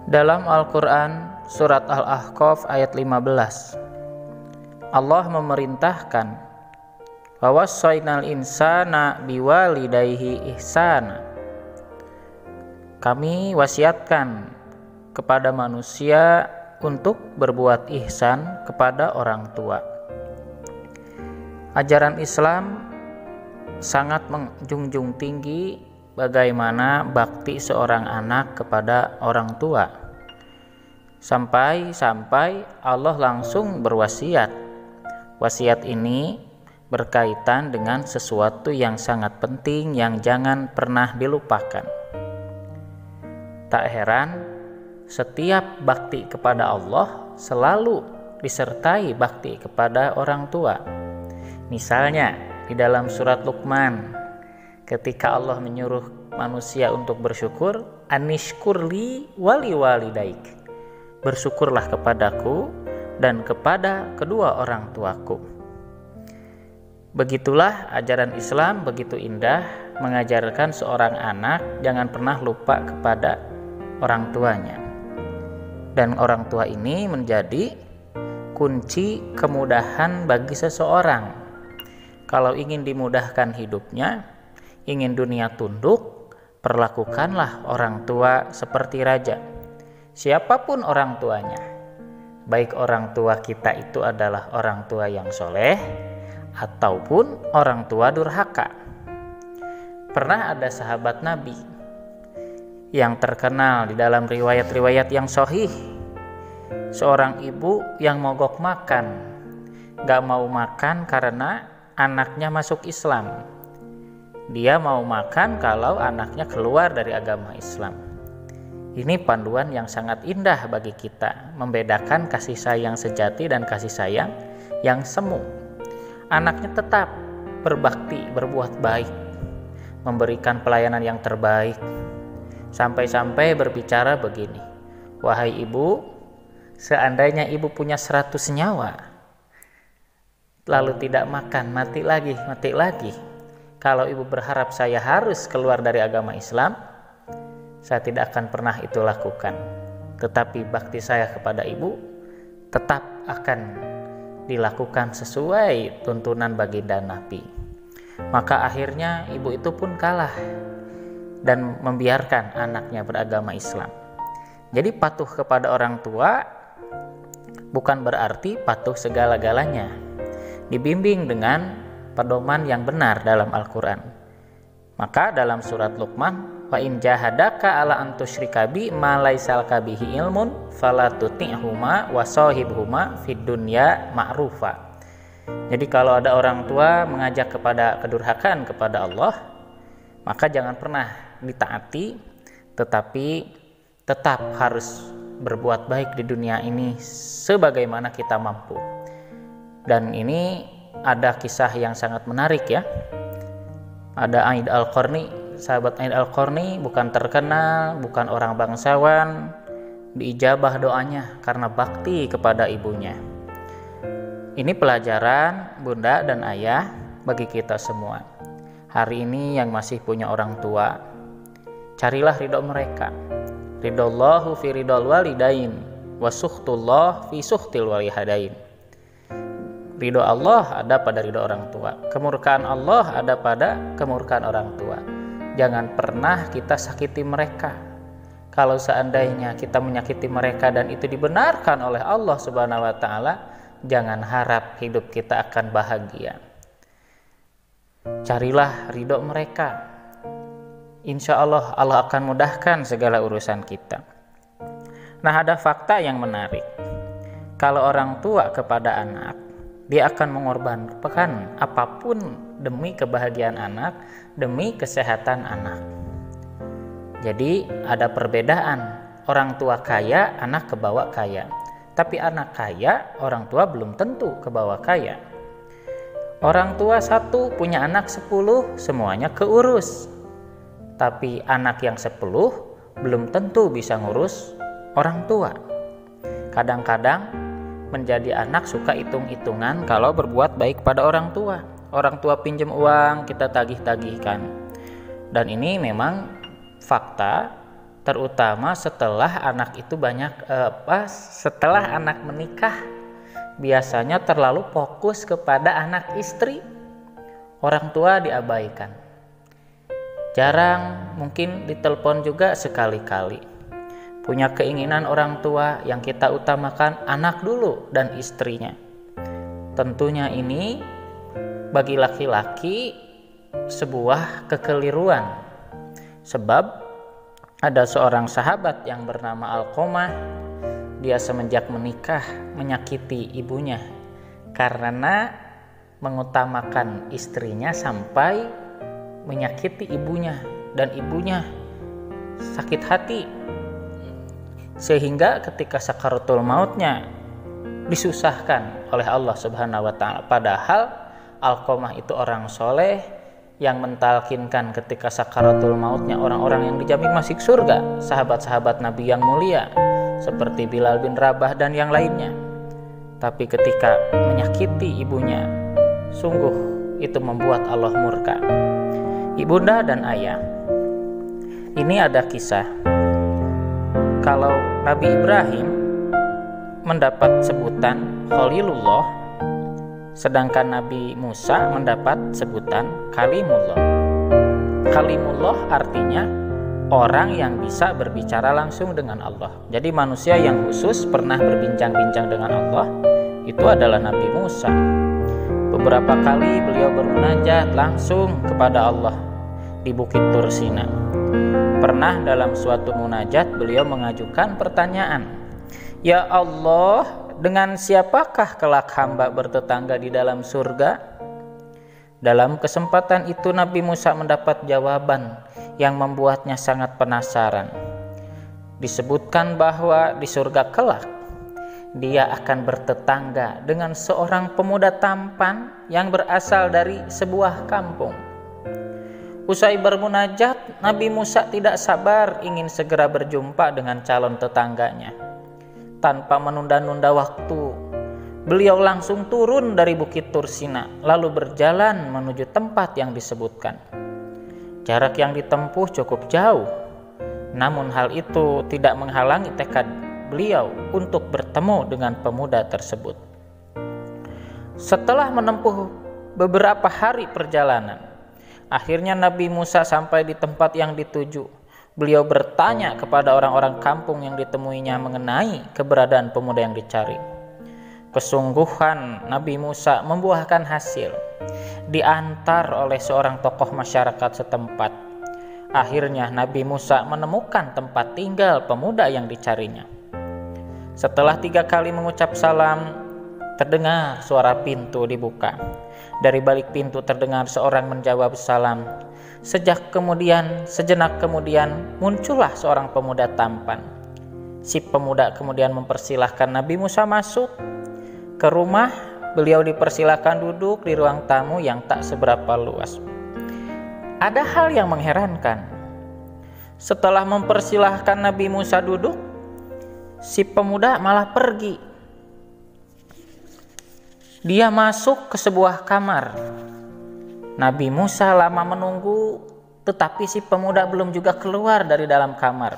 Dalam Al-Quran surat Al-Ahqaf ayat 15, Allah memerintahkan wa wassaynal insana biwalidayhi ihsana. Kami wasiatkan kepada manusia untuk berbuat ihsan kepada orang tua. Ajaran Islam sangat menjunjung tinggi bagaimana bakti seorang anak kepada orang tua. Sampai Allah langsung berwasiat. Wasiat ini berkaitan dengan sesuatu yang sangat penting yang jangan pernah dilupakan. Tak heran, setiap bakti kepada Allah selalu disertai bakti kepada orang tua. Misalnya di dalam surat Luqman, ketika Allah menyuruh manusia untuk bersyukur, anishkurli wali walidaik, bersyukurlah kepadaku dan kepada kedua orang tuaku. Begitulah ajaran Islam begitu indah, mengajarkan seorang anak jangan pernah lupa kepada orang tuanya. Dan orang tua ini menjadi kunci kemudahan bagi seseorang. Kalau ingin dimudahkan hidupnya, ingin dunia tunduk, perlakukanlah orang tua seperti raja. Siapapun orang tuanya, baik orang tua kita itu adalah orang tua yang soleh ataupun orang tua durhaka. Pernah ada sahabat Nabi yang terkenal di dalam riwayat-riwayat yang sahih, seorang ibu yang mogok makan, gak mau makan karena anaknya masuk Islam. Dia mau makan kalau anaknya keluar dari agama Islam. Ini panduan yang sangat indah bagi kita, membedakan kasih sayang sejati dan kasih sayang yang semu. Anaknya tetap berbakti, berbuat baik, memberikan pelayanan yang terbaik, sampai-sampai berbicara begini, wahai ibu, seandainya ibu punya 100 nyawa, lalu tidak makan, mati lagi. Kalau ibu berharap saya harus keluar dari agama Islam, saya tidak akan pernah itu lakukan. Tetapi bakti saya kepada ibu tetap akan dilakukan sesuai tuntunan baginda Nabi. Maka akhirnya ibu itu pun kalah dan membiarkan anaknya beragama Islam. Jadi patuh kepada orang tua bukan berarti patuh segala-galanya. Dibimbing dengan pedoman yang benar dalam Al-Quran. Maka dalam surat Luqman, wa in jahadaka ala an tusyrika bi ma laisa laka bihi ilmun fala tuti'huma wa shahibhuma fid dunya ma'rufa. Jadi kalau ada orang tua mengajak kepada kedurhakaan kepada Allah, maka jangan pernah ditaati, tetapi tetap harus berbuat baik di dunia ini sebagaimana kita mampu. Dan ini ada kisah yang sangat menarik ya. Ada Aid Al-Qarni, sahabat Aid Al-Qarni bukan terkenal, bukan orang bangsawan, diijabah doanya karena bakti kepada ibunya. Ini pelajaran bunda dan ayah bagi kita semua. Hari ini yang masih punya orang tua, carilah ridho mereka. Ridallahu fi ridal walidain wa sukhtullah fi sukhtil walihadain. Ridho Allah ada pada ridho orang tua, kemurkaan Allah ada pada kemurkaan orang tua. Jangan pernah kita sakiti mereka. Kalau seandainya kita menyakiti mereka dan itu dibenarkan oleh Allah Subhanahu wa taala, jangan harap hidup kita akan bahagia. Carilah ridho mereka. Insya Allah Allah akan mudahkan segala urusan kita. Nah, ada fakta yang menarik. Kalau orang tua kepada anak, dia akan mengorbankan apapun demi kebahagiaan anak, demi kesehatan anak. Jadi ada perbedaan. Orang tua kaya, anak kebawa kaya. Tapi anak kaya, orang tua belum tentu kebawa kaya. Orang tua satu punya anak 10, semuanya keurus. Tapi anak yang 10 belum tentu bisa ngurus orang tua. Kadang-kadang menjadi anak suka hitung-hitungan kalau berbuat baik pada orang tua. Orang tua pinjam uang, kita tagih-tagihkan. Dan ini memang fakta, terutama setelah anak itu setelah anak menikah, biasanya terlalu fokus kepada anak istri, orang tua diabaikan, jarang mungkin ditelepon juga sekali-kali. Punya keinginan orang tua yang kita utamakan anak dulu dan istrinya. Tentunya ini bagi laki-laki sebuah kekeliruan, sebab ada seorang sahabat yang bernama Alqamah. Dia semenjak menikah menyakiti ibunya karena mengutamakan istrinya sampai menyakiti ibunya, dan ibunya sakit hati sehingga ketika sakaratul mautnya disusahkan oleh Allah Subhanahu wa taala. Padahal Alqamah itu orang soleh yang mentalkinkan ketika sakaratul mautnya orang-orang yang dijamin masuk surga, sahabat-sahabat Nabi yang mulia seperti Bilal bin Rabah dan yang lainnya. Tapi ketika menyakiti ibunya, sungguh itu membuat Allah murka. Ibunda dan ayah, ini ada kisah kalau Nabi Ibrahim mendapat sebutan Khalilullah, sedangkan Nabi Musa mendapat sebutan Kalimullah. Kalimullah artinya orang yang bisa berbicara langsung dengan Allah. Jadi manusia yang khusus pernah berbincang-bincang dengan Allah itu adalah Nabi Musa. Beberapa kali beliau bermunajat langsung kepada Allah di Bukit Tur Sina. Pernah dalam suatu munajat beliau mengajukan pertanyaan, "Ya Allah, dengan siapakah kelak hamba bertetangga di dalam surga?" Dalam kesempatan itu Nabi Musa mendapat jawaban yang membuatnya sangat penasaran. Disebutkan bahwa di surga kelak dia akan bertetangga dengan seorang pemuda tampan yang berasal dari sebuah kampung. Usai bermunajat, Nabi Musa tidak sabar ingin segera berjumpa dengan calon tetangganya. Tanpa menunda-nunda waktu, beliau langsung turun dari Bukit Tur Sina lalu berjalan menuju tempat yang disebutkan. Jarak yang ditempuh cukup jauh, namun hal itu tidak menghalangi tekad beliau untuk bertemu dengan pemuda tersebut. Setelah menempuh beberapa hari perjalanan, akhirnya Nabi Musa sampai di tempat yang dituju. Beliau bertanya kepada orang-orang kampung yang ditemuinya mengenai keberadaan pemuda yang dicari. Kesungguhan Nabi Musa membuahkan hasil. Diantar oleh seorang tokoh masyarakat setempat. Akhirnya Nabi Musa menemukan tempat tinggal pemuda yang dicarinya. Setelah 3 kali mengucap salam, terdengar suara pintu dibuka. Dari balik pintu terdengar seorang menjawab salam. Sejenak kemudian muncullah seorang pemuda tampan. Si pemuda kemudian mempersilahkan Nabi Musa masuk ke rumah. Beliau dipersilahkan duduk di ruang tamu yang tak seberapa luas. Ada hal yang mengherankan. Setelah mempersilahkan Nabi Musa duduk, si pemuda malah pergi. Dia masuk ke sebuah kamar. Nabi Musa lama menunggu, tetapi si pemuda belum juga keluar dari dalam kamar.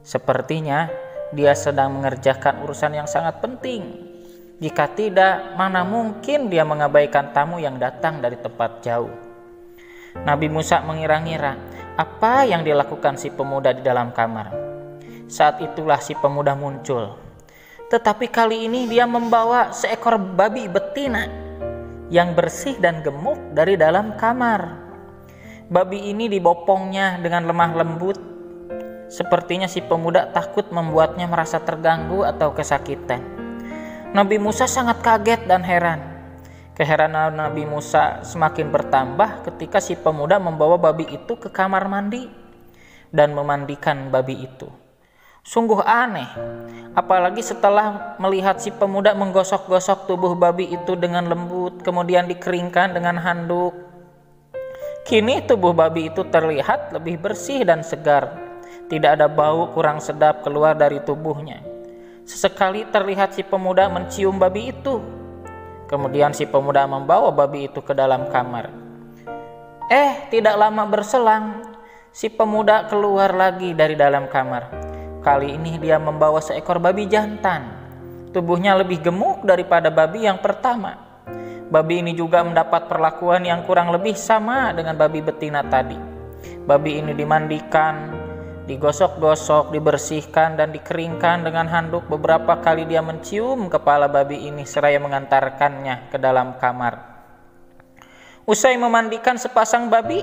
Sepertinya dia sedang mengerjakan urusan yang sangat penting. Jika tidak, mana mungkin dia mengabaikan tamu yang datang dari tempat jauh. Nabi Musa mengira-ngira apa yang dilakukan si pemuda di dalam kamar. Saat itulah si pemuda muncul. Tetapi kali ini dia membawa seekor babi betina yang bersih dan gemuk dari dalam kamar. Babi ini dibopongnya dengan lemah lembut. Sepertinya si pemuda takut membuatnya merasa terganggu atau kesakitan. Nabi Musa sangat kaget dan heran. Keheranan Nabi Musa semakin bertambah ketika si pemuda membawa babi itu ke kamar mandi dan memandikan babi itu. Sungguh aneh, apalagi setelah melihat si pemuda menggosok-gosok tubuh babi itu dengan lembut, kemudian dikeringkan dengan handuk. Kini tubuh babi itu terlihat lebih bersih dan segar. Tidak ada bau kurang sedap keluar dari tubuhnya. Sesekali terlihat si pemuda mencium babi itu. Kemudian si pemuda membawa babi itu ke dalam kamar. Tidak lama berselang, Si pemuda keluar lagi dari dalam kamar. Kali ini dia membawa seekor babi jantan. Tubuhnya lebih gemuk daripada babi yang pertama. Babi ini juga mendapat perlakuan yang kurang lebih sama dengan babi betina tadi. Babi ini dimandikan, digosok-gosok, dibersihkan dan dikeringkan dengan handuk. Beberapa kali dia mencium kepala babi ini seraya mengantarkannya ke dalam kamar. Usai memandikan sepasang babi,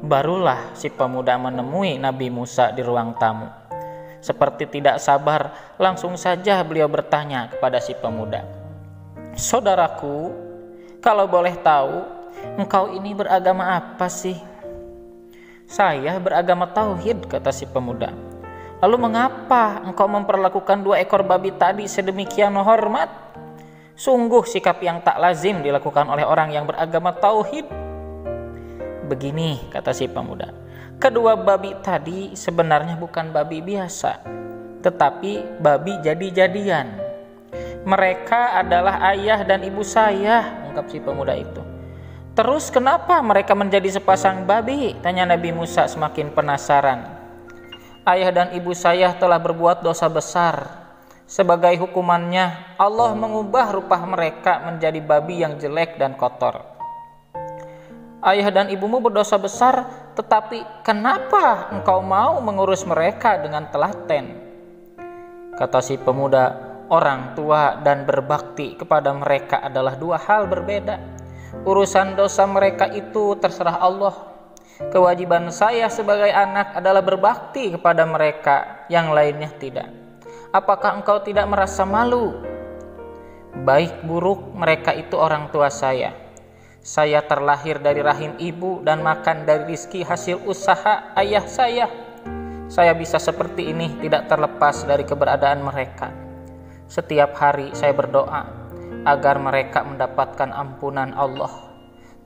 barulah si pemuda menemui Nabi Musa di ruang tamu. Seperti tidak sabar, langsung saja beliau bertanya kepada si pemuda, "Saudaraku, kalau boleh tahu, engkau ini beragama apa sih?" "Saya beragama tauhid," kata si pemuda. "Lalu mengapa engkau memperlakukan 2 ekor babi tadi sedemikian hormat? Sungguh sikap yang tak lazim dilakukan oleh orang yang beragama tauhid." "Begini," kata si pemuda, "kedua babi tadi sebenarnya bukan babi biasa, tetapi babi jadi-jadian. Mereka adalah ayah dan ibu saya," ungkap si pemuda itu. "Terus kenapa mereka menjadi sepasang babi?" tanya Nabi Musa semakin penasaran. "Ayah dan ibu saya telah berbuat dosa besar. Sebagai hukumannya, Allah mengubah rupa mereka menjadi babi yang jelek dan kotor." "Ayah dan ibumu berdosa besar, tetapi kenapa engkau mau mengurus mereka dengan telaten?" Kata si pemuda, "Orang tua dan berbakti kepada mereka adalah 2 hal berbeda. Urusan dosa mereka itu terserah Allah. Kewajiban saya sebagai anak adalah berbakti kepada mereka, yang lainnya tidak. Apakah engkau tidak merasa malu? Baik buruk mereka itu orang tua saya. Saya terlahir dari rahim ibu dan makan dari rizki hasil usaha ayah saya. Saya bisa seperti ini tidak terlepas dari keberadaan mereka. Setiap hari saya berdoa agar mereka mendapatkan ampunan Allah.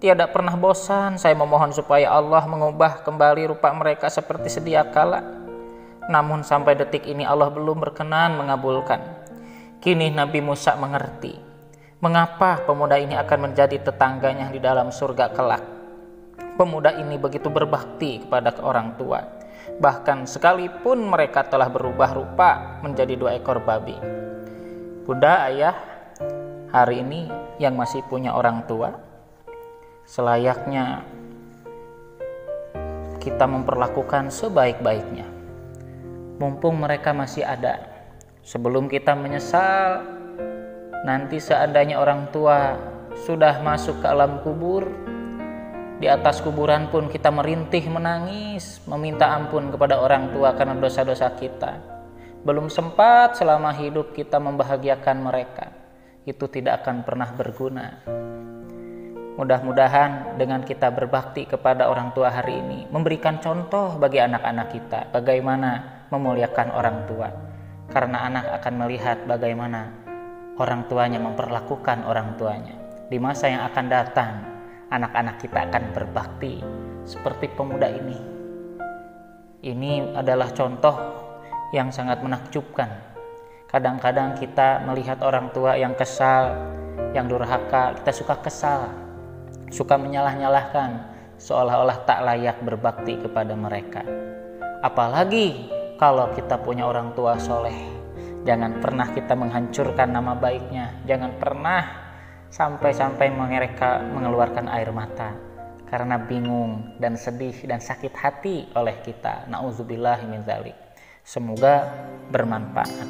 Tiada pernah bosan saya memohon supaya Allah mengubah kembali rupa mereka seperti sedia kala. Namun sampai detik ini Allah belum berkenan mengabulkan." Kini Nabi Musa mengerti mengapa pemuda ini akan menjadi tetangganya di dalam surga kelak. Pemuda ini begitu berbakti kepada orang tua, bahkan sekalipun mereka telah berubah rupa menjadi 2 ekor babi. Bunda, ayah, hari ini yang masih punya orang tua, selayaknya kita memperlakukan sebaik-baiknya. Mumpung mereka masih ada, sebelum kita menyesal nanti seandainya orang tua sudah masuk ke alam kubur, di atas kuburan pun kita merintih menangis, meminta ampun kepada orang tua karena dosa-dosa kita. Belum sempat selama hidup kita membahagiakan mereka, itu tidak akan pernah berguna. Mudah-mudahan dengan kita berbakti kepada orang tua hari ini, memberikan contoh bagi anak-anak kita bagaimana memuliakan orang tua, karena anak akan melihat bagaimana orang tuanya memperlakukan orang tuanya. Di masa yang akan datang, anak-anak kita akan berbakti seperti pemuda ini. Ini adalah contoh yang sangat menakjubkan. Kadang-kadang kita melihat orang tua yang kesal, yang durhaka, kita suka kesal, suka menyalah-nyalahkan, seolah-olah tak layak berbakti kepada mereka. Apalagi kalau kita punya orang tua soleh, jangan pernah kita menghancurkan nama baiknya. Jangan pernah sampai-sampai mereka mengeluarkan air mata karena bingung dan sedih dan sakit hati oleh kita. Na'udzubillahi min dzalik. Semoga bermanfaat.